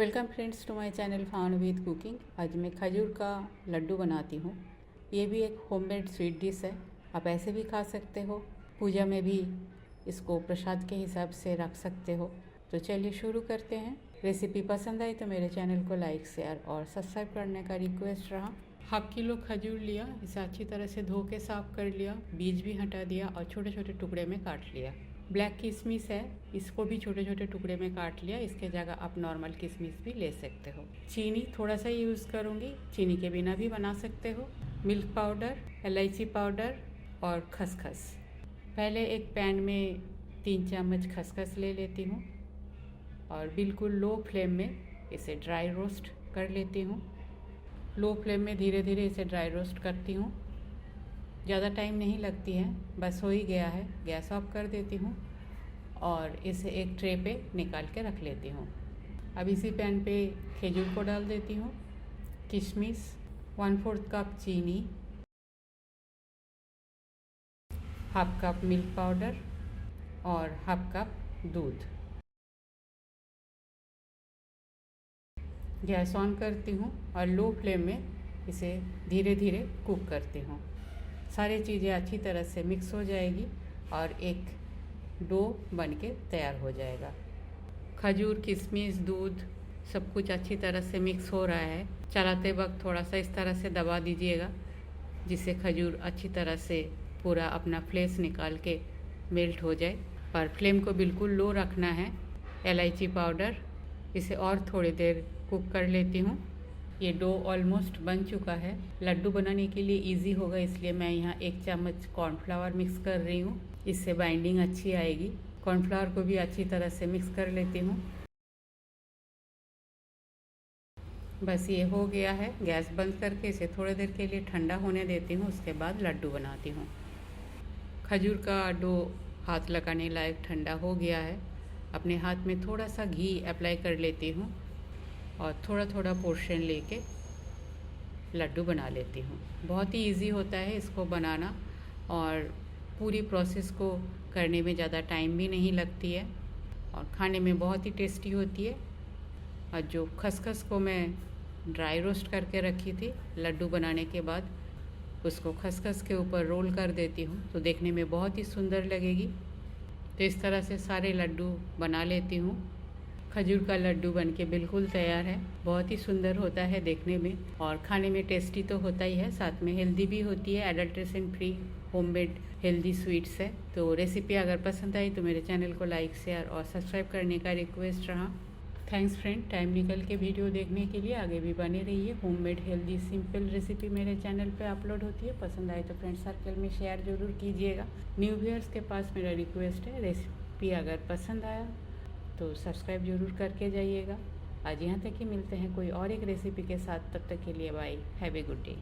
Welcome friends to my channel fawn with cooking. आज मैं खजूर का लड्डू बनाती हूँ। ये भी एक होममेड स्वीट डिश है। आप ऐसे भी खा सकते हो, पूजा में भी इसको प्रसाद के हिसाब से रख सकते हो। तो चलिए शुरू करते हैं। रेसिपी पसंद आई तो मेरे चैनल को लाइक शेयर और सब्सक्राइब करने का रिक्वेस्ट रहा। 1/2 किलो खजूर लिया, इसे अच्छी तरह से धो के साफ़ कर लिया, बीज भी हटा दिया और छोटे छोटे टुकड़े में काट लिया। ब्लैक किशमिश है, इसको भी छोटे छोटे टुकड़े में काट लिया। इसके जगह आप नॉर्मल किशमिश भी ले सकते हो। चीनी थोड़ा सा यूज़ करूँगी, चीनी के बिना भी बना सकते हो। मिल्क पाउडर, इलायची पाउडर और खसखस। पहले एक पैन में 3 चम्मच खसखस ले लेती हूँ और बिल्कुल लो फ्लेम में इसे ड्राई रोस्ट कर लेती हूँ। लो फ्लेम में धीरे धीरे इसे ड्राई रोस्ट करती हूँ। ज़्यादा टाइम नहीं लगती है, बस हो ही गया है। गैस ऑफ कर देती हूँ और इसे एक ट्रे पे निकाल के रख लेती हूँ। अब इसी पैन पे खजूर को डाल देती हूँ, किशमिश, 1/4 कप चीनी, 1/2 कप मिल्क पाउडर और 1/2 कप दूध। गैस ऑन करती हूँ और लो फ्लेम में इसे धीरे धीरे कुक करती हूँ। सारी चीज़ें अच्छी तरह से मिक्स हो जाएगी और एक डो बन के तैयार हो जाएगा। खजूर, किशमिश, दूध सब कुछ अच्छी तरह से मिक्स हो रहा है। चलाते वक्त थोड़ा सा इस तरह से दबा दीजिएगा, जिससे खजूर अच्छी तरह से पूरा अपना फ्लेश निकाल के मेल्ट हो जाए। पर फ्लेम को बिल्कुल लो रखना है। इलायची पाउडर, इसे और थोड़ी देर कुक कर लेती हूँ। ये डो ऑलमोस्ट बन चुका है। लड्डू बनाने के लिए इजी होगा, इसलिए मैं यहाँ 1 चम्मच कॉर्नफ्लावर मिक्स कर रही हूँ। इससे बाइंडिंग अच्छी आएगी। कॉर्नफ्लावर को भी अच्छी तरह से मिक्स कर लेती हूँ। बस ये हो गया है। गैस बंद करके इसे थोड़ी देर के लिए ठंडा होने देती हूँ, उसके बाद लड्डू बनाती हूँ। खजूर का डो हाथ लगाने लायक ठंडा हो गया है। अपने हाथ में थोड़ा सा घी अप्लाई कर लेती हूँ और थोड़ा थोड़ा पोर्शन लेके लड्डू बना लेती हूँ। बहुत ही इजी होता है इसको बनाना और पूरी प्रोसेस को करने में ज़्यादा टाइम भी नहीं लगती है और खाने में बहुत ही टेस्टी होती है। और जो खसखस को मैं ड्राई रोस्ट करके रखी थी लड्डू बनाने के बाद, उसको खसखस के ऊपर रोल कर देती हूँ तो देखने में बहुत ही सुंदर लगेगी। तो इस तरह से सारे लड्डू बना लेती हूँ। खजूर का लड्डू बनके बिल्कुल तैयार है। बहुत ही सुंदर होता है देखने में और खाने में टेस्टी तो होता ही है, साथ में हेल्दी भी होती है। Adulteration free homemade healthy sweets है। तो रेसिपी अगर पसंद आई तो मेरे चैनल को लाइक शेयर और सब्सक्राइब करने का रिक्वेस्ट रहा। थैंक्स फ्रेंड, टाइम निकल के वीडियो देखने के लिए। आगे भी बने रहिए। होममेड हेल्दी सिंपल रेसिपी मेरे चैनल पे अपलोड होती है। पसंद आए तो फ्रेंड सर्कल में शेयर ज़रूर कीजिएगा। न्यू व्यूअर्स के पास मेरा रिक्वेस्ट है, रेसिपी अगर पसंद आया तो सब्सक्राइब जरूर करके जाइएगा। आज यहाँ तक ही, मिलते हैं कोई और एक रेसिपी के साथ। तब तक के लिए bye, have a good day.